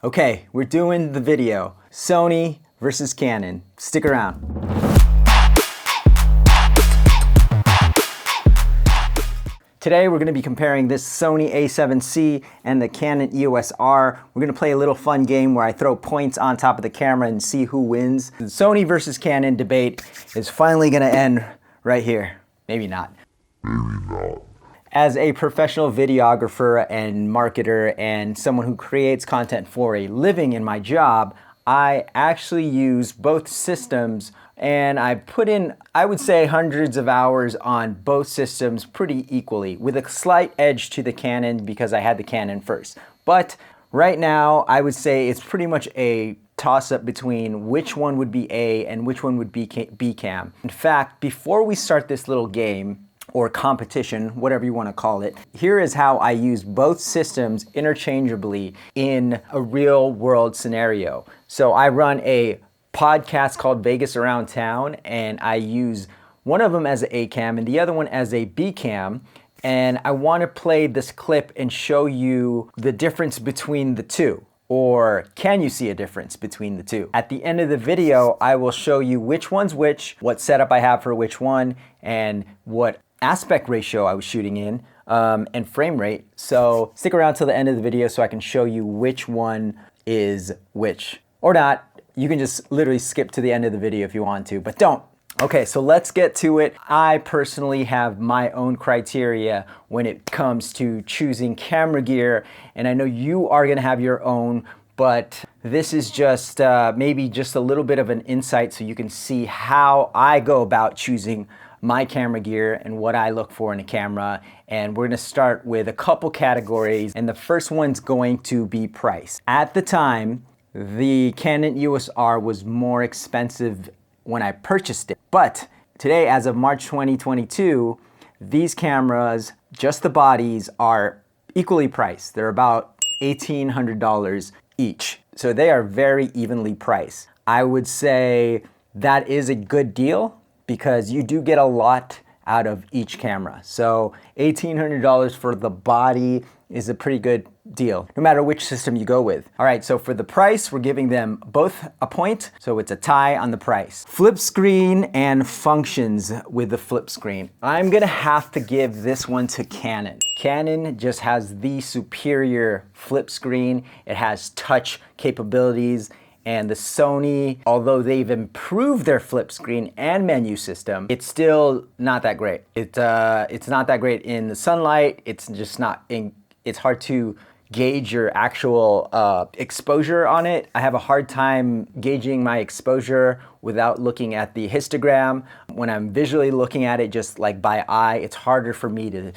Okay, we're doing the video. Sony versus Canon. Stick around. Today we're going to be comparing this Sony a7C and the Canon EOS R. We're going to play a little fun game where I throw points on top of the camera and see who wins. The Sony versus Canon debate is finally going to end right here. Maybe not. As a professional videographer and marketer and someone who creates content for a living in my job, I actually use both systems, and I put in, I would say, hundreds of hours on both systems pretty equally, with a slight edge to the Canon because I had the Canon first. But right now, I would say it's pretty much a toss-up between which one would be A and which one would be B cam. In fact, before we start this little game, or competition, whatever you want to call it, here is how I use both systems interchangeably in a real world scenario. So I run a podcast called Vegas Around Town, and I use one of them as an A cam and the other one as a B cam. And I want to play this clip and show you the difference between the two. Or can you see a difference between the two? At the end of the video, I will show you which one's which, what setup I have for which one, and what aspect ratio I was shooting in, and frame rate. So stick around till the end of the video so I can show you which one is which. Or not, you can just literally skip to the end of the video if you want to, but don't. Okay, so let's get to it. I personally have my own criteria when it comes to choosing camera gear, and I know you are gonna have your own, but this is just maybe just a little bit of an insight so you can see how I go about choosing my camera gear and what I look for in a camera. And we're gonna start with a couple categories, and the first one's going to be price. At the time, the Canon EOS R was more expensive when I purchased it. But today, as of March 2022, these cameras, just the bodies, are equally priced. They're about $1,800 each. So they are very evenly priced. I would say that is a good deal because you do get a lot out of each camera. So $1,800 for the body is a pretty good deal, no matter which system you go with. All right, so for the price, we're giving them both a point, so it's a tie on the price. Flip screen and functions with the flip screen. I'm gonna have to give this one to Canon. Canon just has the superior flip screen. It has touch capabilities. And the Sony, although they've improved their flip screen and menu system, it's still not that great. It's not that great in the sunlight. It's just not, it's hard to gauge your actual exposure on it. I have a hard time gauging my exposure without looking at the histogram. When I'm visually looking at it just like by eye, it's harder for me to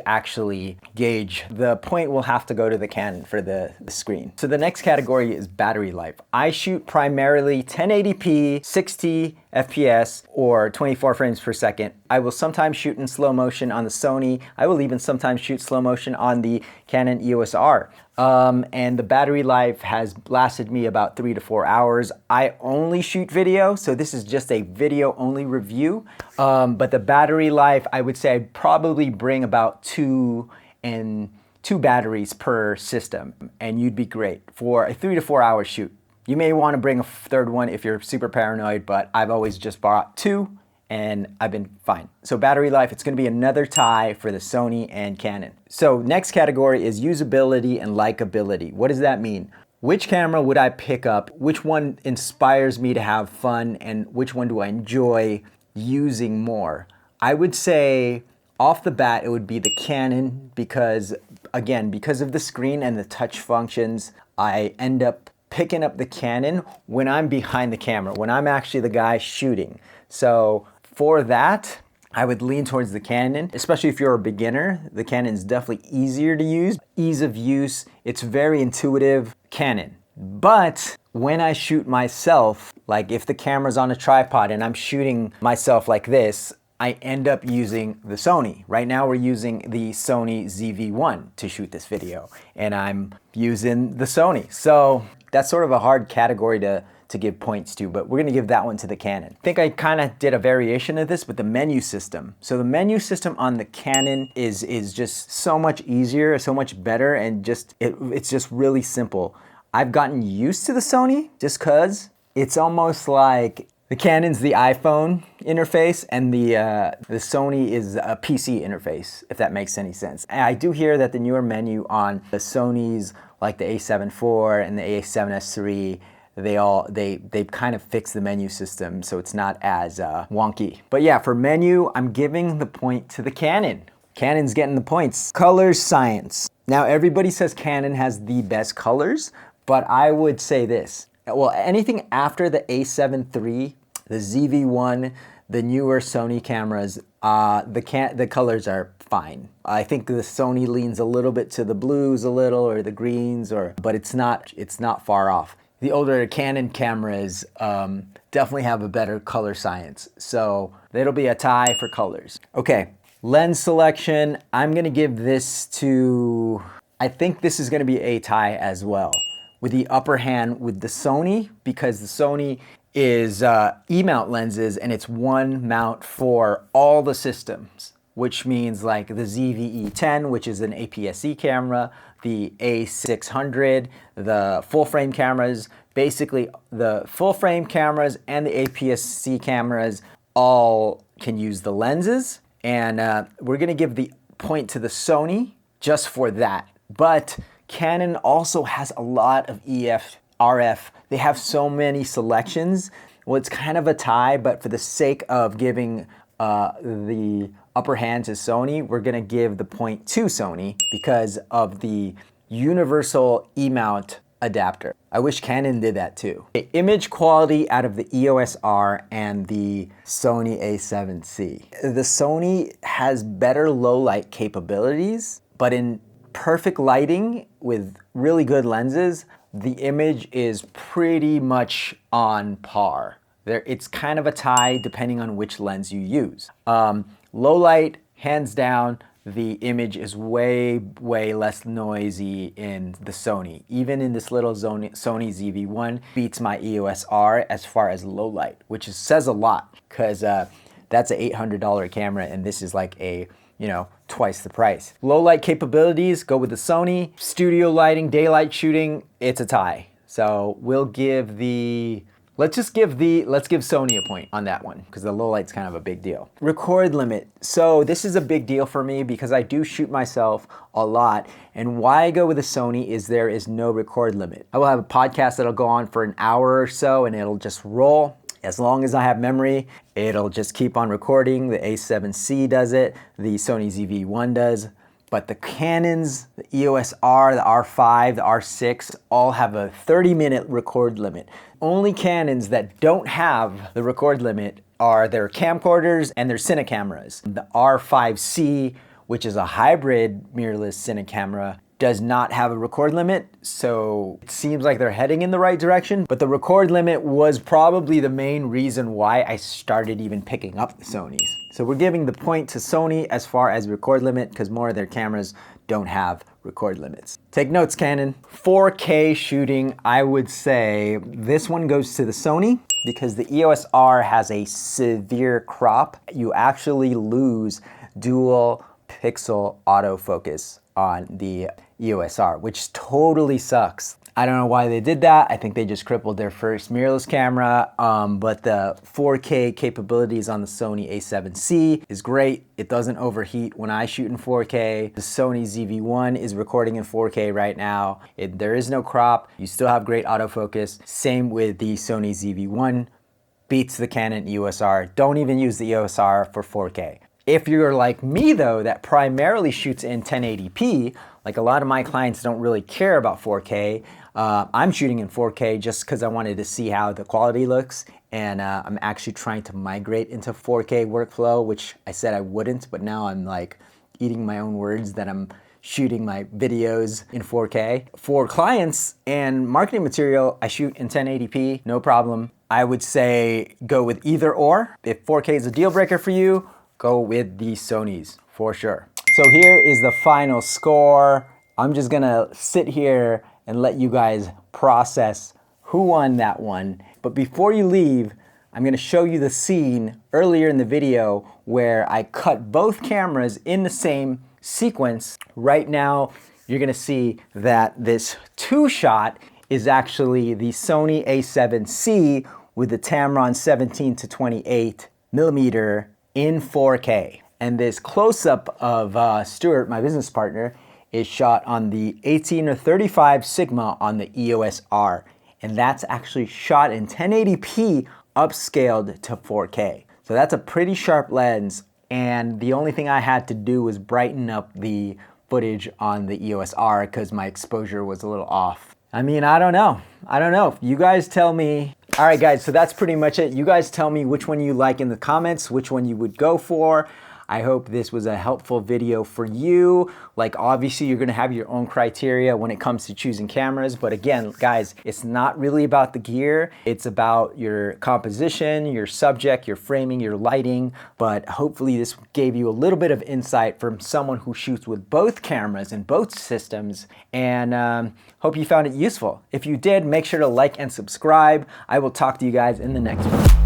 actually gauge. The point will have to go to the Canon for the screen. So the next category is battery life. I shoot primarily 1080p, 60 FPS, or 24 frames per second. I will sometimes shoot in slow motion on the Sony. I will even sometimes shoot slow motion on the Canon EOS R. And the battery life has lasted me about 3 to 4 hours. I only shoot video, so this is just a video only review. But the battery life, I would say I'd probably bring about two batteries per system, and you'd be great for a 3 to 4 hour shoot. You may want to bring a third one if you're super paranoid, but I've always just bought two and I've been fine. So battery life, it's gonna be another tie for the Sony and Canon. So next category is usability and likability. What does that mean? Which camera would I pick up? Which one inspires me to have fun? And which one do I enjoy using more? I would say off the bat, it would be the Canon because, again, because of the screen and the touch functions, I end up picking up the Canon when I'm behind the camera, when I'm actually the guy shooting. So for that, I would lean towards the Canon, especially if you're a beginner. The Canon is definitely easier to use. Ease of use, it's very intuitive, Canon. But when I shoot myself, like if the camera's on a tripod and I'm shooting myself like this, I end up using the Sony. Right now we're using the Sony ZV-1 to shoot this video, and I'm using the Sony. So that's sort of a hard category to give points to, but we're gonna give that one to the Canon. I think I kind of did a variation of this with the menu system. So the menu system on the Canon is just so much easier, so much better, and it's just really simple. I've gotten used to the Sony just cause it's almost like the Canon's the iPhone interface and the Sony is a PC interface, if that makes any sense. And I do hear that the newer menu on the Sonys, like the A7 IV and the A7S III, they kind of fix the menu system so it's not as wonky. But yeah, for menu, I'm giving the point to the Canon. Canon's getting the points. Colors science. Now everybody says Canon has the best colors, but I would say this. Well, anything after the A7 III, the ZV-1, the newer Sony cameras, the colors are fine. I think the Sony leans a little bit to the blues or the greens, but it's not far off. The older Canon cameras definitely have a better color science. So it'll be a tie for colors. Okay, lens selection. I'm gonna give this to, I think this is gonna be a tie as well, with the upper hand with the Sony, because the Sony is E-mount lenses and it's one mount for all the systems, which means like the ZV-E10, which is an APS-C camera, the A600, the full frame cameras, basically the full frame cameras and the APS-C cameras all can use the lenses. And we're gonna give the point to the Sony just for that. But Canon also has a lot of EF, RF. They have so many selections. Well, it's kind of a tie, but for the sake of giving the upper hand to Sony, we're gonna give the point to Sony because of the universal E-mount adapter. I wish Canon did that too. Okay, image quality out of the EOS R and the Sony A7C. The Sony has better low light capabilities, but in perfect lighting with really good lenses, the image is pretty much on par. It's kind of a tie depending on which lens you use. Low light, hands down, the image is way less noisy in the Sony. Even in this little Sony ZV-1 beats my EOS R as far as low light, which says a lot because that's an $800 camera and this is like a, twice the price. Low light capabilities, go with the Sony. Studio lighting, daylight shooting, it's a tie. So we'll give let's give Sony a point on that one because the low light's kind of a big deal. Record limit. So this is a big deal for me because I do shoot myself a lot. And why I go with the Sony is there is no record limit. I will have a podcast that'll go on for an hour or so and it'll just roll. As long as I have memory, it'll just keep on recording. The A7C does it, the Sony ZV-1 does. But the Canons, the EOS R, the R5, the R6, all have a 30-minute record limit. Only Canons that don't have the record limit are their camcorders and their cine cameras. The R5C, which is a hybrid mirrorless cine camera, does not have a record limit, so it seems like they're heading in the right direction, but the record limit was probably the main reason why I started even picking up the Sonys. So we're giving the point to Sony as far as record limit because more of their cameras don't have record limits. Take notes, Canon. 4K shooting, I would say this one goes to the Sony because the EOS R has a severe crop. You actually lose dual pixel autofocus on the EOS R, which totally sucks. I don't know why they did that. I think they just crippled their first mirrorless camera, but the 4K capabilities on the Sony A7C is great. It doesn't overheat when I shoot in 4K. The Sony ZV-1 is recording in 4K right now. There is no crop. You still have great autofocus. Same with the Sony ZV-1. Beats the Canon EOS R. Don't even use the EOS R for 4K. If you're like me though, that primarily shoots in 1080p, like a lot of my clients don't really care about 4K. I'm shooting in 4K just because I wanted to see how the quality looks, and I'm actually trying to migrate into 4K workflow, which I said I wouldn't, but now I'm like eating my own words that I'm shooting my videos in 4K. For clients and marketing material, I shoot in 1080p, no problem. I would say go with either or. If 4K is a deal breaker for you, go with the Sonys for sure. So here is the final score. I'm just gonna sit here and let you guys process who won that one. But before you leave, I'm gonna show you the scene earlier in the video where I cut both cameras in the same sequence. Right now, you're gonna see that this two shot is actually the Sony A7C with the Tamron 17 to 28 millimeter in 4K. And this close-up of Stuart, my business partner, is shot on the 18 or 35 Sigma on the EOS R. And that's actually shot in 1080p upscaled to 4K. So that's a pretty sharp lens, and the only thing I had to do was brighten up the footage on the EOS R because my exposure was a little off. I mean, I don't know. You guys tell me. All right, guys, so that's pretty much it. You guys tell me which one you like in the comments, which one you would go for. I hope this was a helpful video for you. Like, obviously, you're gonna have your own criteria when it comes to choosing cameras. But again, guys, it's not really about the gear. It's about your composition, your subject, your framing, your lighting. But hopefully this gave you a little bit of insight from someone who shoots with both cameras and both systems. And hope you found it useful. If you did, make sure to like and subscribe. I will talk to you guys in the next one.